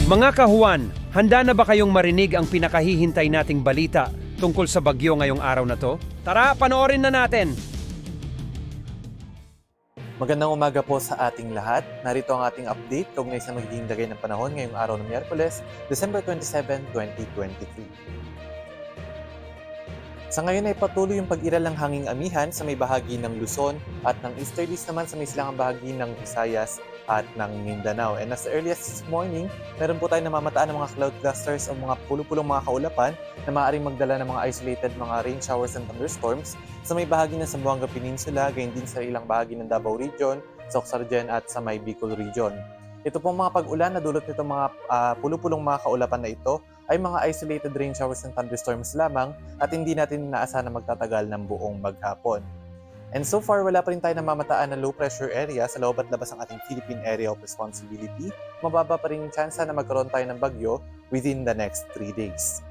Mga kahuwan, handa na ba kayong marinig ang pinakahihintay nating balita tungkol sa bagyo ngayong araw na to? Tara, panoorin na natin! Magandang umaga po sa ating lahat. Narito ang ating update kaugnay sa magiging lagay ng panahon ngayong araw ng Miyerkules, December 27, 2023. Sa ngayon ay patuloy yung pag-iral ng hanging amihan sa may bahagi ng Luzon at ng easterlies naman sa may silangang bahagi ng Visayas at ng Mindanao. And as early as this morning, meron po tayong namamataan ng mga cloud clusters o mga pulupulong mga kaulapan na maaaring magdala ng mga isolated mga rain showers and thunderstorms sa may bahagi ng Zamboanga Peninsula, gayon din sa ilang bahagi ng Davao Region, sa Oxargen at sa may Bicol Region. Ito pong mga pag-ulan na dulot nito mga pulupulong mga kaulapan na ito ay mga isolated rain showers and thunderstorms lamang at hindi natin inaasahan na magtatagal ng buong maghapon. And so far, wala pa rin tayo namamataan na low pressure area sa loob at labas ng ating Philippine Area of Responsibility. Mababa pa rin yung tsansa na magkaroon tayo ng bagyo within the next 3 days.